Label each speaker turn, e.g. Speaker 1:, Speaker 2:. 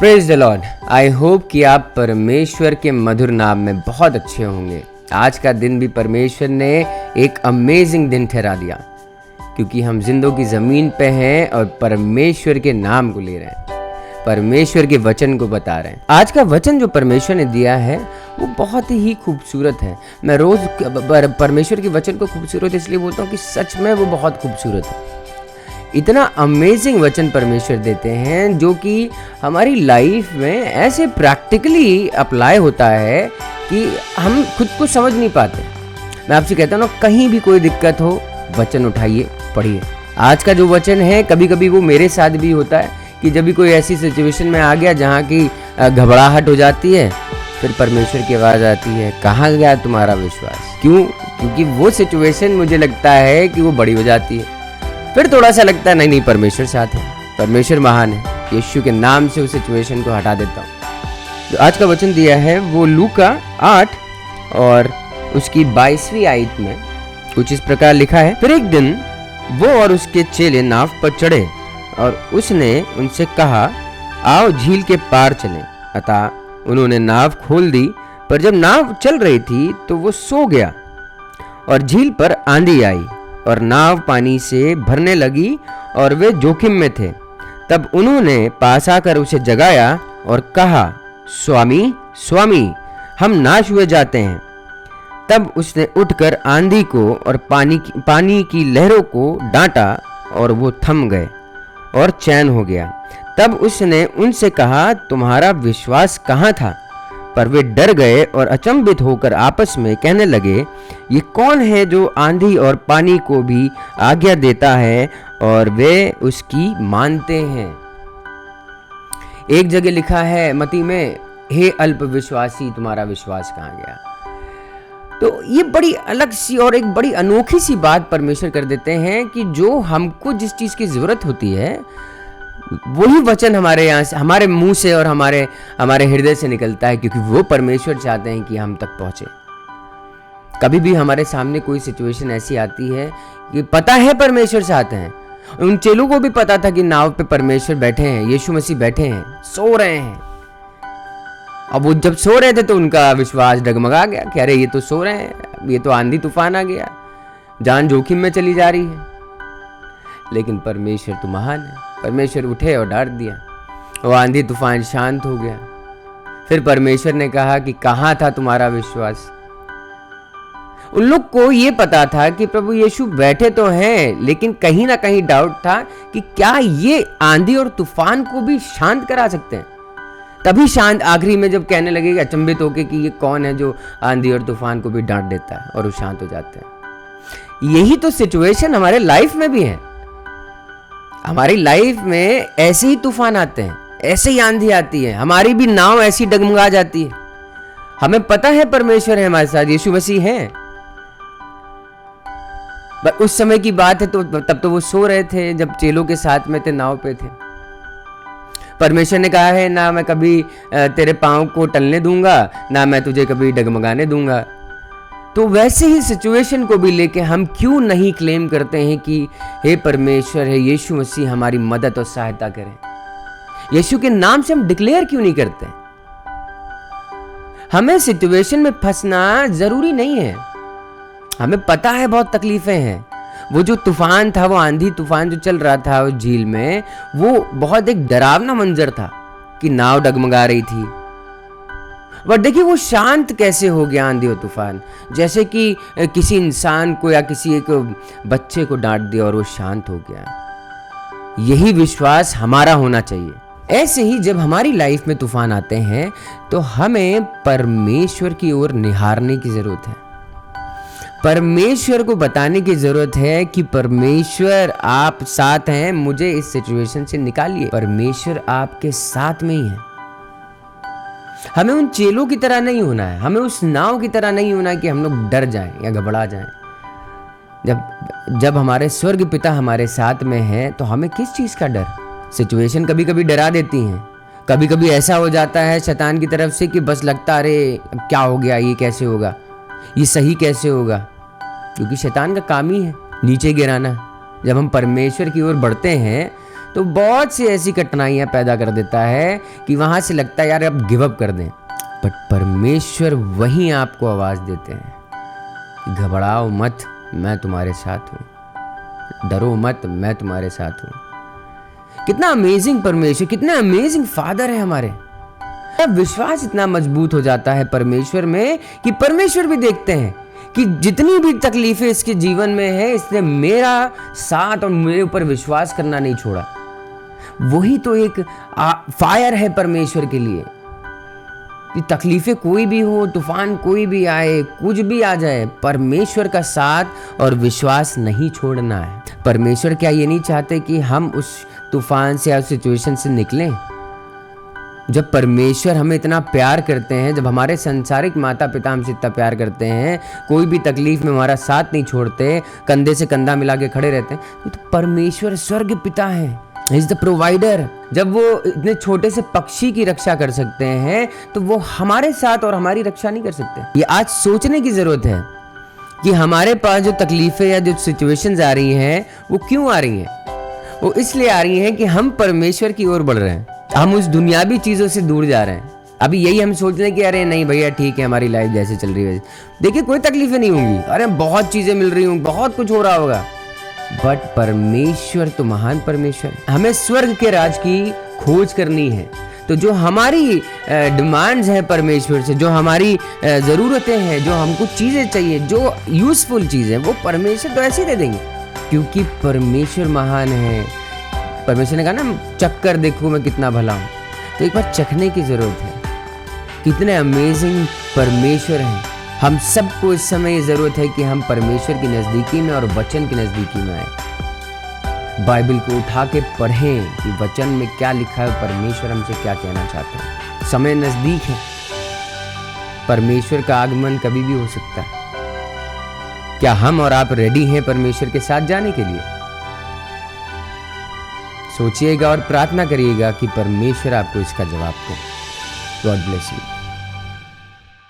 Speaker 1: Praise the Lord. I hope कि आप परमेश्वर के मधुर नाम में बहुत अच्छे होंगे। आज का दिन भी परमेश्वर ने एक अमेजिंग दिन ठहरा दिया, क्योंकि हम जिंदों की ज़मीन पे हैं और परमेश्वर के नाम को ले रहे हैं, परमेश्वर के वचन को बता रहे हैं। आज का वचन जो परमेश्वर ने दिया है वो बहुत ही खूबसूरत है। मैं रोज़ परमेश्वर के वचन को खूबसूरत इसलिए बोलता हूँ कि सच में वो बहुत खूबसूरत है। इतना अमेजिंग वचन परमेश्वर देते हैं जो कि हमारी लाइफ में ऐसे प्रैक्टिकली अप्लाई होता है कि हम खुद को समझ नहीं पाते। मैं आपसे कहता हूँ ना, कहीं भी कोई दिक्कत हो वचन उठाइए, पढ़िए। आज का जो वचन है, कभी कभी वो मेरे साथ भी होता है कि जब भी कोई ऐसी सिचुएशन में आ गया जहाँ की घबराहट हो जाती है, फिर परमेश्वर की आवाज़ आती है, कहाँ गया तुम्हारा विश्वास। क्यों? क्योंकि वो सिचुएशन मुझे लगता है कि वो बड़ी हो जाती है। फिर थोड़ा सा लगता है नहीं परमेश्वर साथ है, परमेश्वर महान है, यीशु के नाम से उस सिचुएशन को हटा देता हूँ। जो आज का वचन दिया है वो लूका 8 और उसकी 22वीं आयत में कुछ इस प्रकार लिखा है। फिर एक दिन वो और उसके चेले नाव पर चढ़े और उसने उनसे कहा, आओ झील के पार चलें। अतः उन्होंने नाव खोल दी, पर जब नाव चल रही थी तो वो सो गया और झील पर आंधी आई और नाव पानी से भरने लगी और वे जोखिम में थे। तब उन्होंने पास आकर उसे जगाया और कहा, स्वामी स्वामी, हम नाश हुए जाते हैं। तब उसने उठकर आंधी को और पानी की लहरों को डांटा और वो थम गए और चैन हो गया। तब उसने उनसे कहा, तुम्हारा विश्वास कहाँ था? पर वे डर गए और अचंभित होकर आपस में कहने लगे, ये कौन है जो आंधी और पानी को भी आज्ञा देता है और वे उसकी मानते हैं। एक जगह लिखा है मत्ती में, हे अल्प विश्वासी, तुम्हारा विश्वास कहाँ गया। तो ये बड़ी अलग सी और एक बड़ी अनोखी सी बात परमेश्वर कर देते हैं कि जो हमको जिस चीज़ की ज़रूरत होती है वही वचन हमारे यहाँ से, हमारे मुंह से और हमारे हृदय से निकलता है, क्योंकि वो परमेश्वर चाहते हैं कि हम तक पहुँचे। कभी भी हमारे सामने कोई सिचुएशन ऐसी आती है कि पता है परमेश्वर चाहते हैं। उन चेलों को भी पता था कि नाव पे परमेश्वर बैठे हैं, यीशु मसीह बैठे हैं, सो रहे हैं। अब वो जब सो रहे थे तो उनका विश्वास डगमगा गया कि अरे ये तो सो रहे हैं, ये तो आंधी तूफान आ गया, जान जोखिम में चली जा रही है। लेकिन परमेश्वर तो महान है। परमेश्वर उठे और डांट दिया, वो आंधी तूफान शांत हो गया। फिर परमेश्वर ने कहा कि कहाँ था तुम्हारा विश्वास। उन लोग को ये पता था कि प्रभु यीशु बैठे तो हैं, लेकिन कहीं ना कहीं डाउट था कि क्या ये आंधी और तूफान को भी शांत करा सकते हैं। तभी शांत आखिरी में जब कहने लगे अचंभित होके कि ये कौन है जो आंधी और तूफान को भी डांट देता है, और वो शांत हो जाते हैं। यही तो सिचुएशन हमारे लाइफ में भी है। हमारी लाइफ में ऐसे ही तूफान आते हैं, ऐसे ही आंधी आती है, हमारी भी नाव ऐसी डगमगा जाती है। हमें पता है परमेश्वर है हमारे साथ, यीशु मसीह है। पर उस समय की बात है तो तब तो वो सो रहे थे जब चेलों के साथ में थे, नाव पे थे। परमेश्वर ने कहा है, ना मैं कभी तेरे पांव को टलने दूंगा, ना मैं तुझे कभी डगमगाने दूंगा। तो वैसे ही सिचुएशन को भी लेके हम क्यों नहीं क्लेम करते हैं कि हे परमेश्वर है यीशु मसीह हमारी मदद और सहायता करें। यीशु के नाम से हम डिक्लेयर क्यों नहीं करते? हमें सिचुएशन में फंसना जरूरी नहीं है। हमें पता है बहुत तकलीफें हैं। वो जो तूफान था, वो आंधी तूफान जो चल रहा था उस झील में, वो बहुत एक डरावना मंजर था कि नाव डगमगा रही थी। बट देखिए वो शांत कैसे हो गया आंधी और तूफान, जैसे कि किसी इंसान को या किसी एक बच्चे को डांट दिया और वो शांत हो गया। यही विश्वास हमारा होना चाहिए। ऐसे ही जब हमारी लाइफ में तूफान आते हैं तो हमें परमेश्वर की ओर निहारने की जरूरत है। परमेश्वर को बताने की जरूरत है कि परमेश्वर आप साथ हैं, मुझे इस सिचुएशन से निकालिए। परमेश्वर आपके साथ में ही है। हमें उन चेलों की तरह नहीं होना है, हमें उस नाव की तरह नहीं होना है कि हम लोग डर जाएं या घबरा जाएं। जब हमारे स्वर्ग पिता हमारे साथ में है तो हमें किस चीज़ का डर। सिचुएशन कभी कभी डरा देती हैं। कभी कभी ऐसा हो जाता है शैतान की तरफ से कि बस लगता अरे अब क्या हो गया, ये कैसे होगा, ये सही कैसे होगा। क्योंकि शैतान का काम ही है नीचे गिराना। जब हम परमेश्वर की ओर बढ़ते हैं तो बहुत सी ऐसी कठिनाइयाँ पैदा कर देता है कि वहाँ से लगता है यार अब गिव अप कर दें। बट परमेश्वर वहीं आपको आवाज़ देते हैं कि घबराओ मत, मैं तुम्हारे साथ हूँ, डरो मत, मैं तुम्हारे साथ हूँ। कितना अमेजिंग परमेश्वर, कितने अमेजिंग फादर है हमारे। विश्वास इतना मजबूत हो जाता है परमेश्वर में कि परमेश्वर भी देखते हैं कि जितनी भी तकलीफें इसके जीवन में है, इसने मेरा साथ और मेरे ऊपर विश्वास करना नहीं छोड़ा। वही तो एक फायर है परमेश्वर के लिए कि तकलीफें कोई भी हो, तूफान कोई भी आए, कुछ भी आ जाए, परमेश्वर का साथ और विश्वास नहीं छोड़ना है। परमेश्वर क्या ये नहीं चाहते कि हम उस तूफान से या उस सिचुएशन से निकलें? जब परमेश्वर हमें इतना प्यार करते हैं, जब हमारे संसारिक माता पिता हमसे इतना प्यार करते हैं, कोई भी तकलीफ में हमारा साथ नहीं छोड़ते, कंधे से कंधा मिला के खड़े रहते हैं, तो परमेश्वर स्वर्ग पिता है, इज द प्रोवाइडर। जब वो इतने छोटे से पक्षी की रक्षा कर सकते हैं, तो वो हमारे साथ और हमारी रक्षा नहीं कर सकते? ये आज सोचने की जरूरत है कि हमारे पास जो तकलीफें या जो सिचुएशंस आ रही हैं, वो क्यों आ रही हैं? वो इसलिए आ रही हैं कि हम परमेश्वर की ओर बढ़ रहे हैं, हम उस दुनियावी चीजों से दूर जा रहे हैं। अभी यही हम सोच रहे हैं कि अरे नहीं भैया ठीक है, हमारी लाइफ जैसे चल रही है। देखिए कोई तकलीफें नहीं होंगी, अरे बहुत चीजें मिल रही होंगी, बहुत कुछ हो रहा होगा, बट परमेश्वर तो महान परमेश्वर है। हमें स्वर्ग के राज की खोज करनी है। तो जो हमारी डिमांड्स हैं परमेश्वर से, जो हमारी ज़रूरतें हैं, जो हमको चीज़ें चाहिए, जो यूज़फुल चीज़ें, वो परमेश्वर तो ऐसे दे देंगे, क्योंकि परमेश्वर महान है। परमेश्वर ने कहा ना, चक्कर देखो मैं कितना भला हूँ। तो एक बार चखने की ज़रूरत है, कितने अमेजिंग परमेश्वर हैं। हम सबको इस समय ये ज़रूरत है कि हम परमेश्वर की नज़दीकी में और वचन की नज़दीकी में आए। बाइबल को उठा के पढ़ें कि वचन में क्या लिखा है, परमेश्वर हमसे क्या कहना चाहते हैं। समय नज़दीक है, परमेश्वर का आगमन कभी भी हो सकता है। क्या हम और आप रेडी हैं परमेश्वर के साथ जाने के लिए? सोचिएगा और प्रार्थना करिएगा कि परमेश्वर आपको इसका जवाब दे। God bless you.